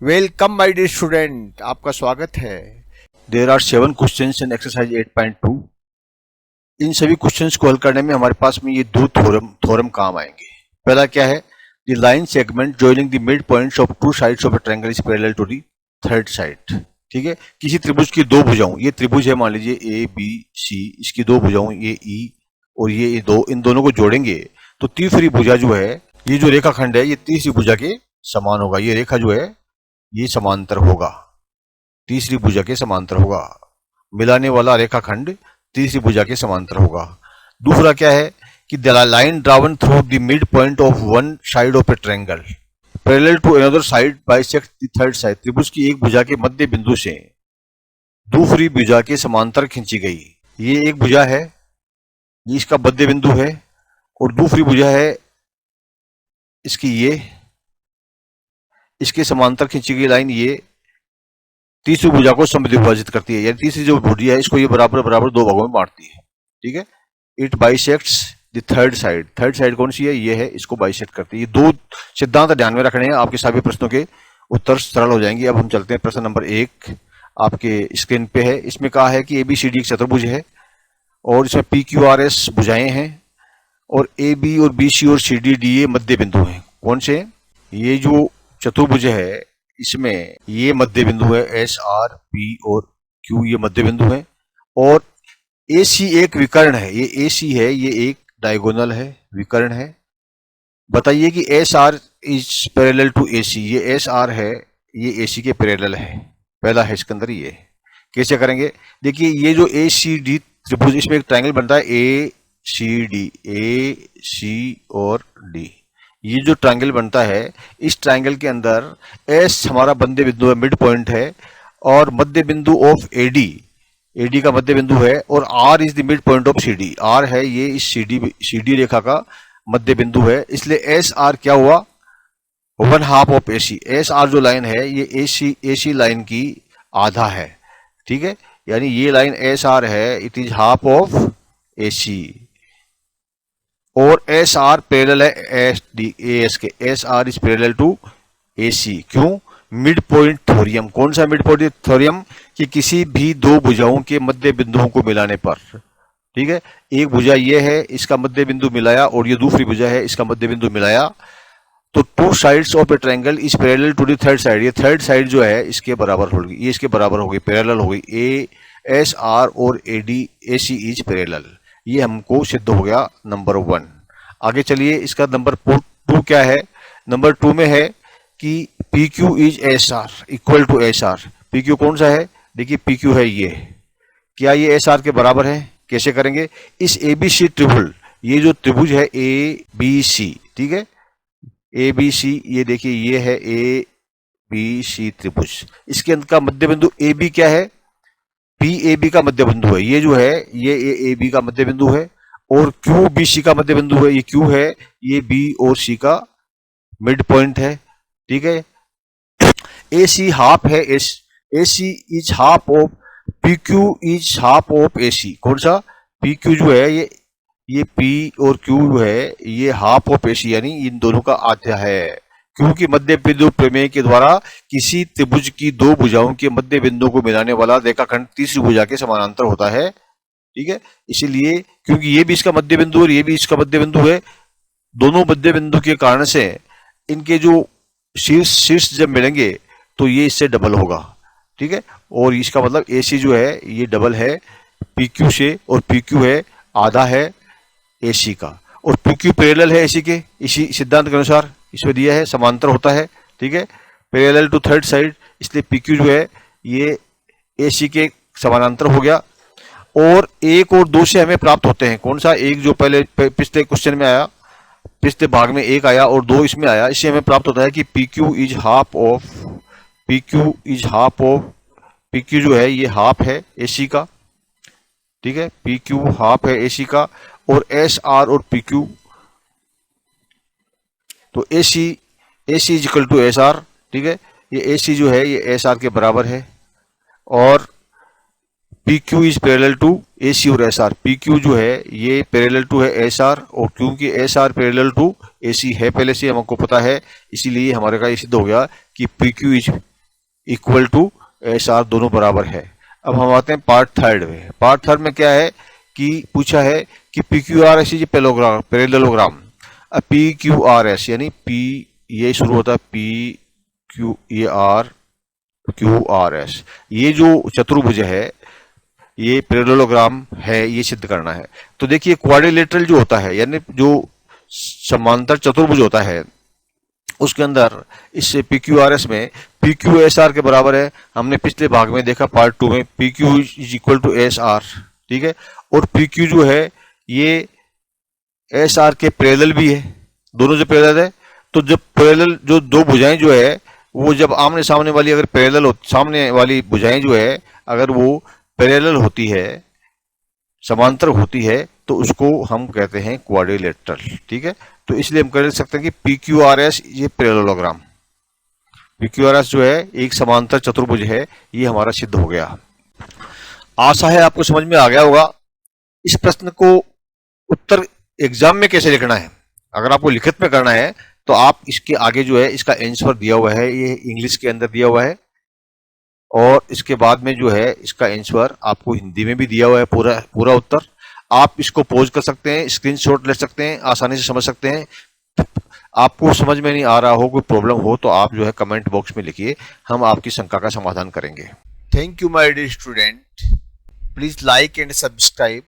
Welcome my dear student, आपका स्वागत है। There are 7 questions in exercise 8.2। इन सभी क्वेश्चंस को हल करने में हमारे पास में ये दो थ्योरम काम आएंगे। पहला क्या है? The line segment joining the mid points of two sides of a triangle is parallel to the third side. ठीक है, किसी त्रिभुज की दो भुजाओं, ये त्रिभुज है मान लीजिए ए बी सी, इसकी दो भुजाओं ये ई और ये दो, इन दोनों को जोड़ेंगे तो तीसरी भुजा जो है, ये जो रेखाखंड है, ये तीसरी भुजा के समान होगा। ये रेखा जो है ये समांतर होगा, तीसरी भुजा के समांतर होगा। मिलाने वाला रेखाखंड तीसरी भुजा के समांतर होगा। दूसरा क्या है कि the line drawn through the mid point of one side of a triangle parallel to another side bisect the third side. त्रिभुज की एक भुजा के मध्य बिंदु से दूसरी भुजा के समांतर खींची गई। ये एक भुजा है, ये इसका मध्य बिंदु है, और दूसरी भुजा है इसकी ये, इसके समांतर खींची गई लाइन ये तीसरी भुजा को समद्विभाजित करती है। यानी तीसरी जो भुजा है इसको ये बराबर बराबर दो भागों में बांटती है। ठीक है, it bisects the third side. Third side कौन सी है? ये है, इसको बाइसेक्ट करती है। ये दो सिद्धांत ध्यान में रखने हैं, आपके सभी प्रश्नों के उत्तर सरल हो जाएंगे। अब हम चलते हैं प्रश्न नंबर 1, आपके स्क्रीन पे है। इसमें कहा है कि ABCD एक चतुर्भुज है और इसमें PQRS भुजाएं हैं और AB और BC और CDDA मध्य बिंदु हैं। कौन से? ये जो चतुर्भुज है इसमें ये मध्य बिंदु है, SR P और Q ये मध्य बिंदु है, और AC एक विकर्ण है। ये AC है, ये एक डायगोनल है, विकर्ण है। बताइए कि SR is parallel to AC। ये SR है, ये AC के पैरेलल है। पहला है इसके अंदर ये। कैसे करेंगे? देखिए, ये जो ACD त्रिभुज, इसमें एक ट्रायंगल बनता है ACD, AC और D। ये जो ट्रायंगल बनता है, इस ट्रायंगल के अंदर S हमारा मध्य बिंदु है, मिड पॉइंट है, और मध्य बिंदु ऑफ AD का मध्य बिंदु है, और R is the mid point of CD। R है ये इस CD रेखा का मध्य बिंदु है, इसलिए SR क्या हुआ? 1/2 ऑफ AC। SR जो लाइन है ये AC लाइन की आधा है। ठीक है, यानी ये लाइन SR है, it is half of AC, और SR पैरेलल है AS के। SR is parallel to AC। क्यों? Mid point theorem. कौन सा मिड पॉइंट थ्योरम? कि किसी भी दो भुजाओं के मध्य बिंदुओं को मिलाने पर, ठीक है, एक भुजा ये है, इसका मध्य बिंदु मिलाया, और ये दूसरी भुजा है, इसका मध्य बिंदु मिलाया, तो two sides of a triangle is parallel to the third side. ये थर्ड साइड जो है इसके बराबर होगी, ये इसके बराबर हो गई, पैरेलल हो गई। SR और AC इज पैरेलल। ये हमको सिद्ध हो गया नंबर 1। आगे चलिए, इसका नंबर 2 क्या है? नंबर 2 में है कि PQ is SR equal to SR। PQ कौन सा है? देखिए, PQ है ये। क्या ये SR के बराबर है? कैसे करेंगे? इस ABC त्रिभुज, ये जो त्रिभुज है ABC, ठीक है, ABC, ये देखिए ये है ABC त्रिभुज। इसके अंदर का मध्य बिंदु AB क्या है? PAB का मध्य बिंदु है। ये जो है ये AB का मध्य बिंदु है, और QBC का मध्य बिंदु है। ये Q है, ये B और C का मिड पॉइंट है। ठीक है, AC हाफ है, AC is half of PQ is half of AC। कौन सा? PQ जो है ये P और Q जो है ये हाफ ऑफ AC, यानी इन दोनों का आधा है। क्योंकि मध्य बिंदु प्रमेय के द्वारा किसी त्रिभुज की दो भुजाओं के मध्य बिंदु को मिलाने वाला रेखाखंड तीसरी भुजा के समानांतर होता है। ठीक है, इसीलिए क्योंकि ये भी इसका मध्य बिंदु और ये भी इसका मध्य बिंदु है, दोनों मध्य बिंदु के कारण से इनके जो शीर्ष जब मिलेंगे तो ये इससे डबल होगा। ठीक है, और इसका मतलब AC जो है ये डबल है PQ से, और PQ है आधा है AC का, और PQ पैरेलल है AC के, इसी सिद्धांत के अनुसार इसमें दिया है, समांतर होता है। ठीक है, पैरेलल टू थर्ड साइड, इसलिए PQ जो है ये AC के समानांतर हो गया। और 1 और 2 से हमें प्राप्त होते हैं। कौन सा? एक जो पहले पिछले क्वेश्चन में आया, पिछले भाग में 1 आया और 2 इसमें आया, इससे हमें प्राप्त होता है कि PQ is half of PQ जो है ये हाफ है AC का। ठीक है, PQ हाफ है AC का, और SR और PQ, तो AC is equal to SR। ठीक है, ये AC जो है ये SR के बराबर है, और PQ is parallel to AC और SR। PQ जो है ये पैरेलल टू है SR, और क्योंकि SR पैरेलल टू AC है पहले से हमको पता है, इसीलिए हमारे का ये सिद्ध हो गया कि PQ is equal to S R दोनों बराबर है। अब हम आते हैं पार्ट थर्ड में। पार्ट थर्ड में क्या है कि पूछा है कि P Q R S parallelogram. अब पी क्यू आर एस यानी पी ये शुरू होता है P Q A R Q R S, ये जो चतुर्भुज है ये पैरेललोग्राम है, ये सिद्ध करना है। तो देखिए क्वाड्रिलेटरल जो होता है यानी जो समांतर चतुर्भुज होता है उसके अंदर इस PQRS में PQSR के बराबर है। हमने पिछले भाग में देखा पार्ट 2 में PQ is equal to SR, ठीक है। और PQ जो है ये SR के पैरेलल भी है, दोनों जो पैरेलल है। तो जब पैरेलल जो दो भुजाएं जो है वो जब आमने सामने वाली अगर पैरेलल हो, सामने वाली भुजाएं जो है अगर वो पैरेलल होती है, समांतर होती है, तो उसको हम कहते हैं क्वाड्रिलेटरल, ठीक है। तो इसलिए हम कह सकते हैं कि PQRS ये पैरेललोग्राम, PQRS जो है एक समांतर चतुर्भुज है, ये हमारा सिद्ध हो गया। आशा है आपको समझ में आ गया होगा। इस प्रश्न को उत्तर एग्जाम में कैसे लिखना है, अगर आपको लिखित में करना है तो आप इसके आगे जो है इसका आंसर दिया हुआ है, ये इंग्लिश के अंदर दिया हुआ है और इसके बाद में जो है इसका आंसर आपको हिंदी में भी दिया हुआ है, पूरा उत्तर। आप इसको पॉज कर सकते हैं, स्क्रीनशॉट ले सकते हैं, आसानी से समझ सकते हैं। आपको समझ में नहीं आ रहा हो, कोई प्रॉब्लम हो तो आप जो है कमेंट बॉक्स में लिखिए, हम आपकी शंका का समाधान करेंगे। Thank you, my dear student. Please like and subscribe